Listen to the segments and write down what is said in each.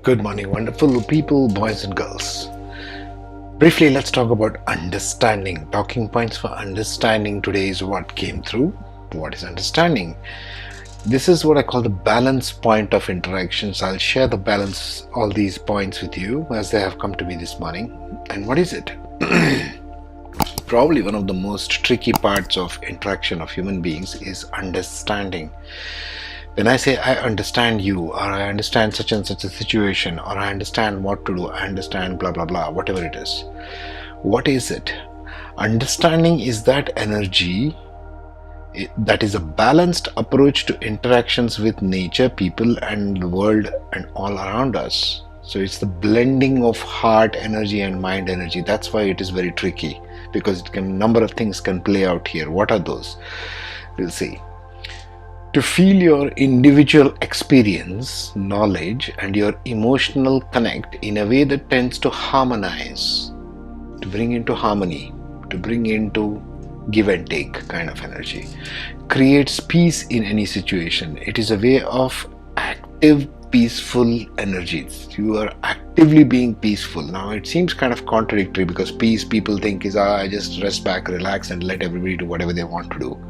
Good morning, wonderful people, boys and girls. Briefly, let's talk about understanding. Talking points for understanding today is what came through. What is understanding? This is what I call the balance point of interactions. I'll share the balance, all these points with you as they have come to me this morning. And what is it? Probably one of the most tricky parts of interaction of human beings is understanding. When I say I understand you, or I understand such and such a situation, or I understand what to do, I understand blah blah blah, whatever it is. What is it? Understanding is that energy that is a balanced approach to interactions with nature, people, and the world and all around us. So it's the blending of heart energy and mind energy. That's why it is very tricky, because it can number of things can play out here. What are those? We'll see. To feel your individual experience, knowledge, and your emotional connect in a way that tends to harmonize, to bring into harmony, to bring into give and take kind of energy, creates peace in any situation. It is a way of active, peaceful energies. You are actively being peaceful. Now, it seems kind of contradictory because peace, people think is, I just rest back, relax, and let everybody do whatever they want to do.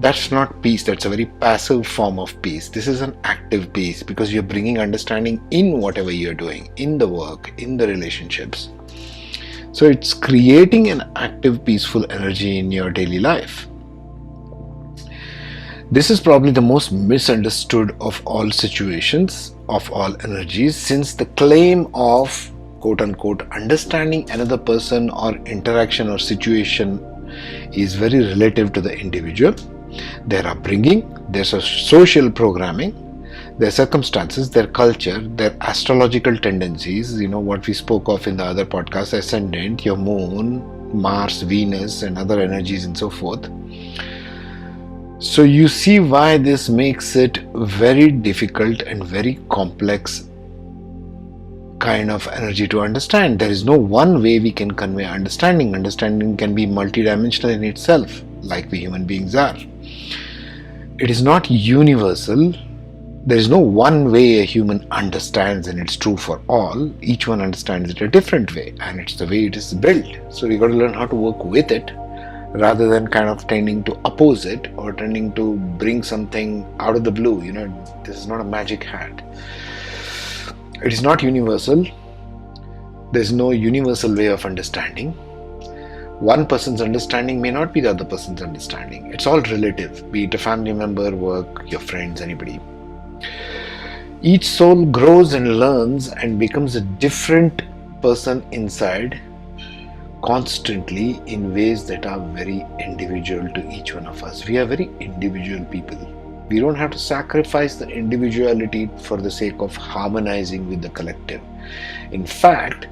That's not peace. That's a very passive form of peace. This is an active peace because you're bringing understanding in whatever you're doing, in the work, in the relationships. So it's creating an active, peaceful energy in your daily life. This is probably the most misunderstood of all situations, of all energies, since the claim of quote unquote understanding another person or interaction or situation is very relative to the individual, their upbringing, their social programming, their circumstances, their culture, their astrological tendencies, what we spoke of in the other podcast, ascendant, your moon, Mars, Venus, and other energies and so forth. So you see why this makes it very difficult and very complex kind of energy to understand. There is no one way we can convey understanding. Understanding can be multidimensional in itself, like we human beings are. It is not universal. There is no one way a human understands and it's true for all. Each one understands it a different way, and it's the way it is built. So we got to learn how to work with it rather than kind of tending to oppose it or tending to bring something out of the blue. This is not a magic hat. It is not universal. There's no universal way of understanding. One person's understanding may not be the other person's understanding. It's all relative, be it a family member, work, your friends, anybody. Each soul grows and learns and becomes a different person inside constantly in ways that are very individual to each one of us. We are very individual people. We don't have to sacrifice the individuality for the sake of harmonizing with the collective. In fact,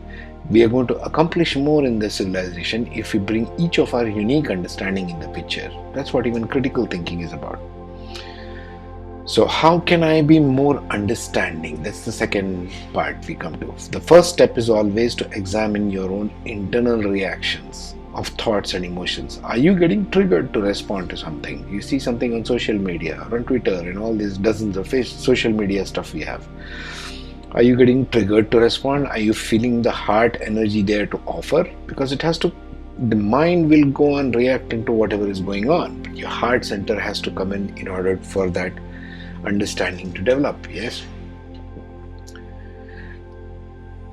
we are going to accomplish more in this civilization if we bring each of our unique understanding in the picture. That's what even critical thinking is about. So how can I be more understanding? That's the second part we come to. The first step is always to examine your own internal reactions of thoughts and emotions. Are you getting triggered to respond to something? You see something on social media or on Twitter and all these dozens of social media stuff we have. Are you getting triggered to respond? Are you feeling the heart energy there to offer? Because the mind will go and react into whatever is going on. But your heart center has to come in order for that understanding to develop. Yes.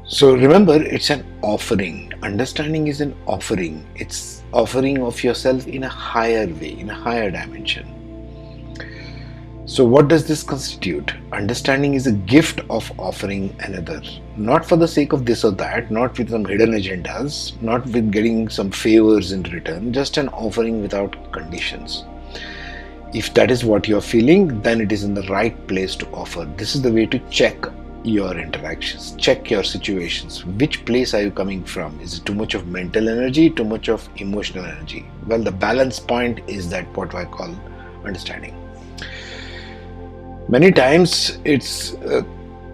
So remember, it's an offering. Understanding is an offering. It's offering of yourself in a higher way, in a higher dimension. So what does this constitute? Understanding is a gift of offering another, not for the sake of this or that, not with some hidden agendas, not with getting some favors in return, just an offering without conditions. If that is what you're feeling, then it is in the right place to offer. This is the way to check your interactions, check your situations. Which place are you coming from? Is it too much of mental energy, too much of emotional energy? Well, the balance point is that what I call understanding. Many times it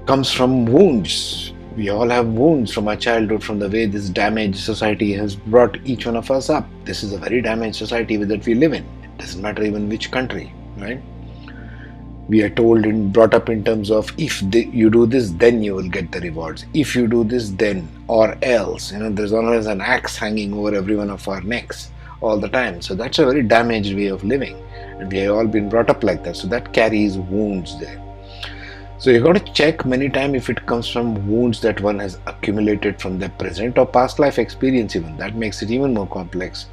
comes from wounds. We all have wounds from our childhood, from the way this damaged society has brought each one of us up. This is a very damaged society that we live in. It doesn't matter even which country, right? We are told and brought up in terms of you do this, then you will get the rewards. If you do this, then or else. There's always an axe hanging over every one of our necks all the time. So that's a very damaged way of living, and we have all been brought up like that. So that carries wounds there. So you've got to check many times if it comes from wounds that one has accumulated from their present or past life experience even. That makes it even more complex.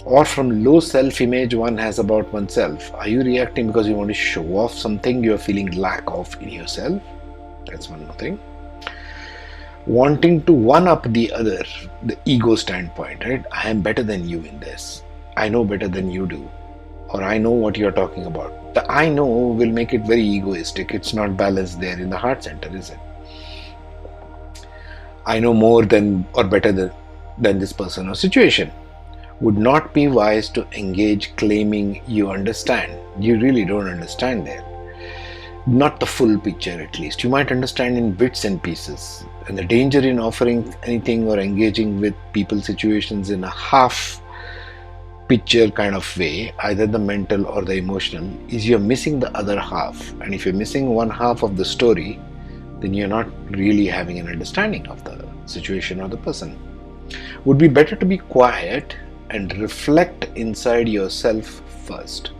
Or from low self-image one has about oneself. Are you reacting because you want to show off something you are feeling lack of in yourself? That's one more thing. Wanting to one-up the other, the ego standpoint, right? I am better than you in this. I know better than you do. Or I know what you're talking about. The I know will make it very egoistic. It's not balanced there in the heart center, is it? I know more than or better than this person or situation. Would not be wise to engage claiming you understand. You really don't understand there. Not the full picture, at least. You might understand in bits and pieces. And the danger in offering anything or engaging with people, situations in a half picture kind of way, either the mental or the emotional, is you're missing the other half. And if you're missing one half of the story, then you're not really having an understanding of the situation or the person. Would be better to be quiet and reflect inside yourself first.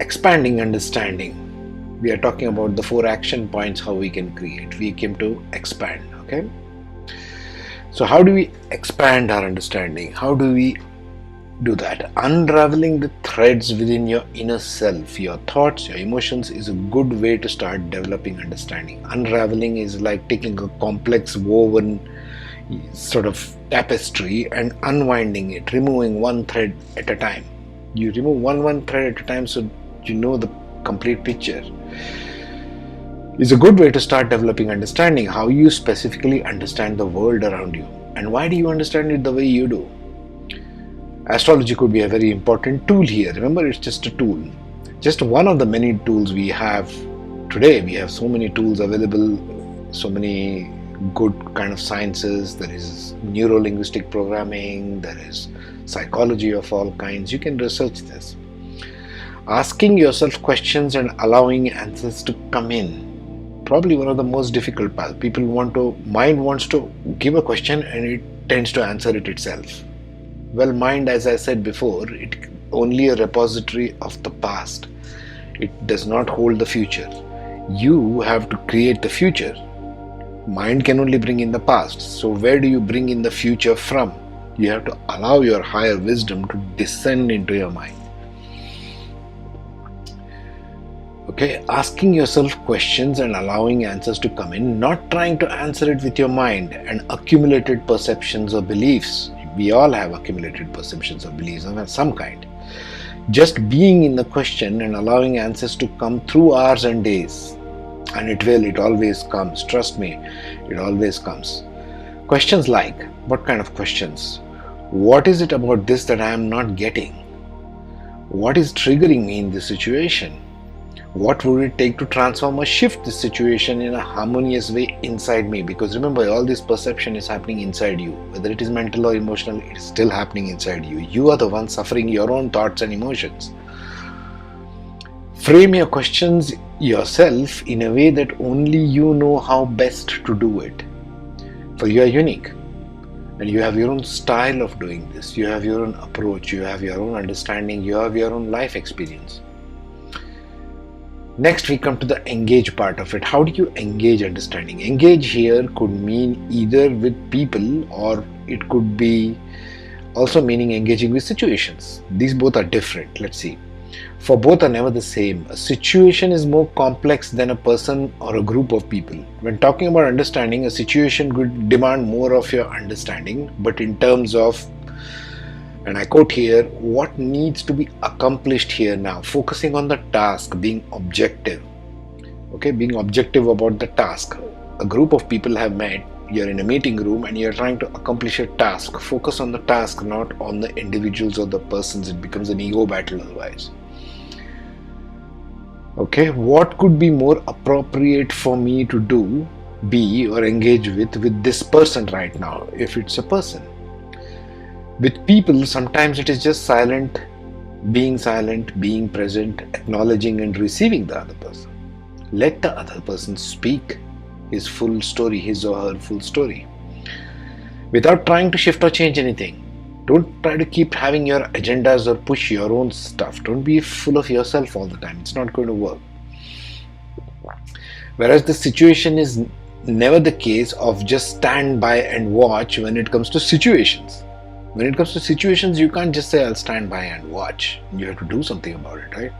Expanding understanding. We are talking about the 4 action points, how we can create. We came to expand, okay? So how do we expand our understanding? How do we do that? Unraveling the threads within your inner self, your thoughts, your emotions is a good way to start developing understanding. Unraveling is like taking a complex woven sort of tapestry and unwinding it, removing one thread at a time. You remove one thread at a time so you know the complete picture. It's a good way to start developing understanding, how you specifically understand the world around you. And why do you understand it the way you do? Astrology could be a very important tool here. Remember, it's just a tool. Just one of the many tools we have today. We have so many tools available, so many good kind of sciences. There is neuro-linguistic programming, there is psychology of all kinds. You can research this. Asking yourself questions and allowing answers to come in, probably one of the most difficult parts. Mind wants to give a question and it tends to answer it itself. Well, mind, as I said before, it only a repository of the past. It does not hold the future. You have to create the future. Mind can only bring in the past. So where do you bring in the future from? You have to allow your higher wisdom to descend into your mind. Okay, asking yourself questions and allowing answers to come in, not trying to answer it with your mind and accumulated perceptions or beliefs. We all have accumulated perceptions or beliefs of some kind. Just being in the question and allowing answers to come through hours and days. And it always comes. Trust me, it always comes. Questions like, what kind of questions? What is it about this that I am not getting? What is triggering me in this situation? What would it take to transform or shift this situation in a harmonious way inside me? Because remember, all this perception is happening inside you. Whether it is mental or emotional, it is still happening inside you. You are the one suffering your own thoughts and emotions. Frame your questions yourself in a way that only you know how best to do it. For you are unique. And you have your own style of doing this. You have your own approach. You have your own understanding. You have your own life experience. Next, we come to the engage part of it. How do you engage understanding? Engage here could mean either with people, or it could be also meaning engaging with situations. These both are different. Let's see. For both are never the same. A situation is more complex than a person or a group of people. When talking about understanding, a situation could demand more of your understanding, but in terms of, and I quote here, what needs to be accomplished here now, focusing on the task, being objective. Okay, being objective about the task. A group of people have met, you're in a meeting room and you're trying to accomplish a task. Focus on the task, not on the individuals or the persons. It becomes an ego battle otherwise. Okay, what could be more appropriate for me to do, be, or engage with this person right now, if it's a person? With people, sometimes it is just silent being silent, being present, acknowledging and receiving the other person. Let the other person speak his full story, his or her full story, without trying to shift or change anything. Don't try to keep having your agendas or push your own stuff. Don't be full of yourself all the time. It's not going to work. Whereas the situation is never the case of just stand by and watch when it comes to situations. When it comes to situations, you can't just say, I'll stand by and watch. You have to do something about it, right?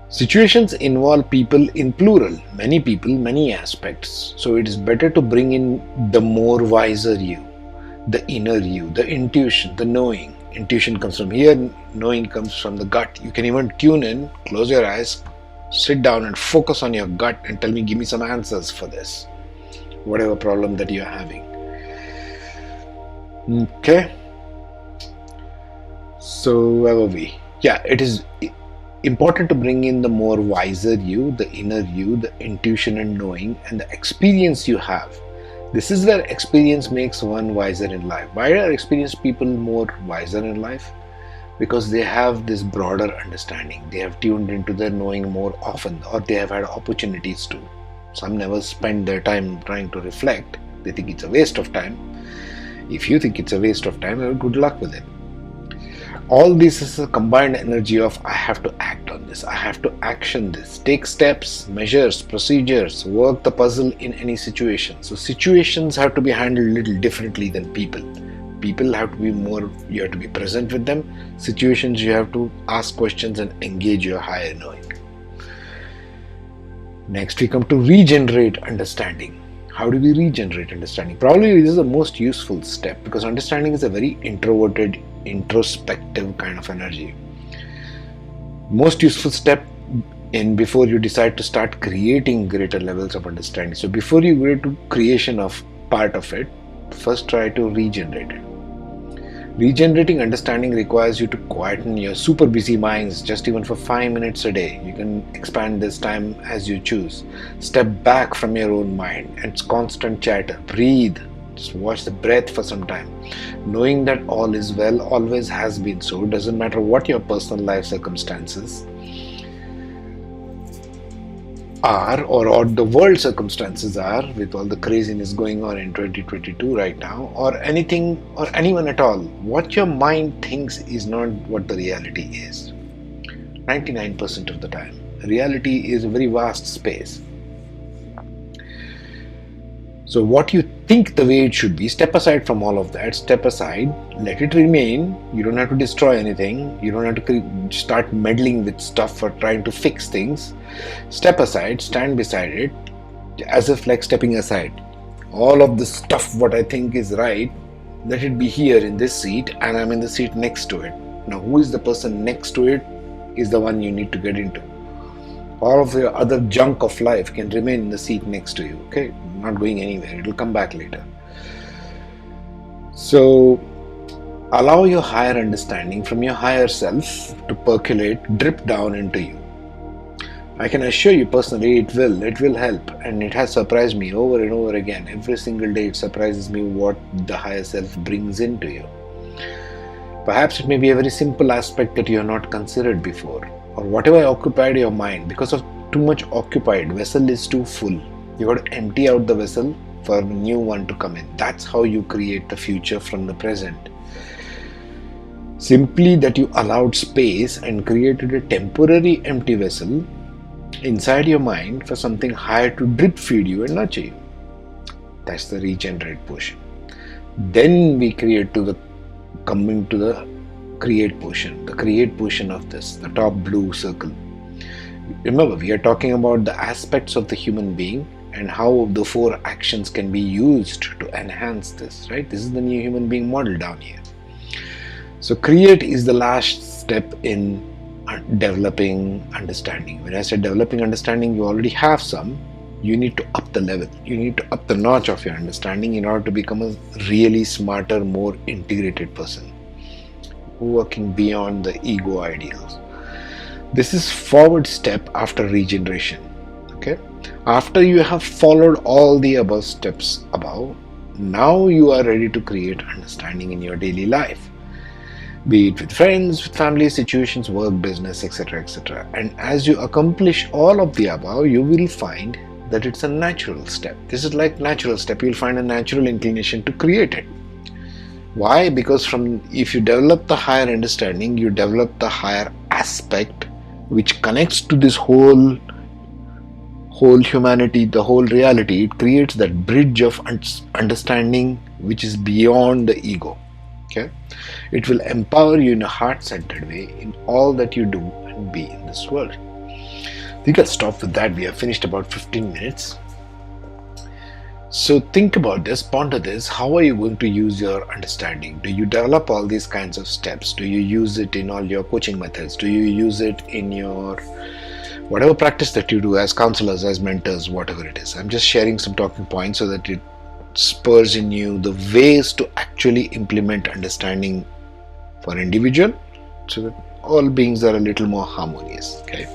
Situations involve people in plural, many people, many aspects. So it is better to bring in the more wiser you, the inner you, the intuition, the knowing. Intuition comes from here, knowing comes from the gut. You can even tune in, close your eyes, sit down and focus on your gut and tell me, give me some answers for this, whatever problem that you're having. Okay. So where were we? Yeah, it is important to bring in the more wiser you, the inner you, the intuition and knowing, and the experience you have. This is where experience makes one wiser in life. Why are experienced people more wiser in life? Because they have this broader understanding. They have tuned into their knowing more often, or they have had opportunities to. Some never spend their time trying to reflect. They think it's a waste of time. If you think it's a waste of time, well, good luck with it. All this is a combined energy of I have to act on this, I have to action this, take steps, measures, procedures, work the puzzle in any situation. So situations have to be handled a little differently than people. People have to be more, you have to be present with them. Situations, you have to ask questions and engage your higher knowing. Next we come to regenerate understanding. How do we regenerate understanding? Probably this is the most useful step, because understanding is a very introverted, introspective kind of energy. Most useful step in before you decide to start creating greater levels of understanding. So before you go to creation of part of it, first try to regenerate it. Regenerating understanding requires you to quieten your super busy minds just even for 5 minutes a day. You can expand this time as you choose. Step back from your own mind and its constant chatter. Breathe. Just watch the breath for some time. Knowing that all is well always has been so. Doesn't matter what your personal life circumstances are, or the world circumstances are, with all the craziness going on in 2022 right now, or anything or anyone at all. What your mind thinks is not what the reality is. 99% of the time. Reality is a very vast space. So what you think the way it should be, step aside from all of that, step aside, let it remain. You don't have to destroy anything. You don't have to start meddling with stuff or trying to fix things. Step aside, stand beside it, as if like stepping aside. All of the stuff what I think is right, let it be here in this seat, and I'm in the seat next to it. Now who is the person next to it is the one you need to get into. All of your other junk of life can remain in the seat next to you, okay? Not going anywhere, it will come back later. So allow your higher understanding from your higher self to percolate, drip down into you. I can assure you personally it will help, and it has surprised me over and over again. Every single day it surprises me what the higher self brings into you. Perhaps it may be a very simple aspect that you have not considered before, or whatever occupied your mind. Because of too much occupied, vessel is too full. You got to empty out the vessel for a new one to come in. That's how you create the future from the present. Simply that you allowed space and created a temporary empty vessel inside your mind for something higher to drip feed you and nurture you. That's the regenerate portion. Then we coming to the create portion of this, the top blue circle. Remember, we are talking about the aspects of the human being and how the 4 actions can be used to enhance this, right? This is the new human being model down here. So create is the last step in developing understanding. When I say developing understanding, you already have some. You need to up the level. You need to up the notch of your understanding in order to become a really smarter, more integrated person, working beyond the ego ideals. This is forward step after regeneration. Okay, after you have followed all the above steps above, now you are ready to create understanding in your daily life. be it with friends, with family, situations, work, business, etc., etc. And as you accomplish all of the above, you will find that it's a natural step. This is like natural step. You'll find a natural inclination to create it. Why? Because if you develop the higher understanding, you develop the higher aspect which connects to this whole humanity, the whole reality. It creates that bridge of understanding which is beyond the ego. Okay, it will empower you in a heart-centered way in all that you do and be in this world. I think I'll stop with that. We have finished about 15 minutes. So think about this, ponder this. How are you going to use your understanding? Do you develop all these kinds of steps? Do you use it in all your coaching methods? Do you use it in your whatever practice that you do as counselors, as mentors, whatever it is? I'm just sharing some talking points so that it spurs in you the ways to actually implement understanding for individual, so that all beings are a little more harmonious. Okay.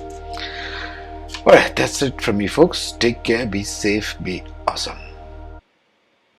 Alright, that's it from me, folks. Take care, be safe, be awesome.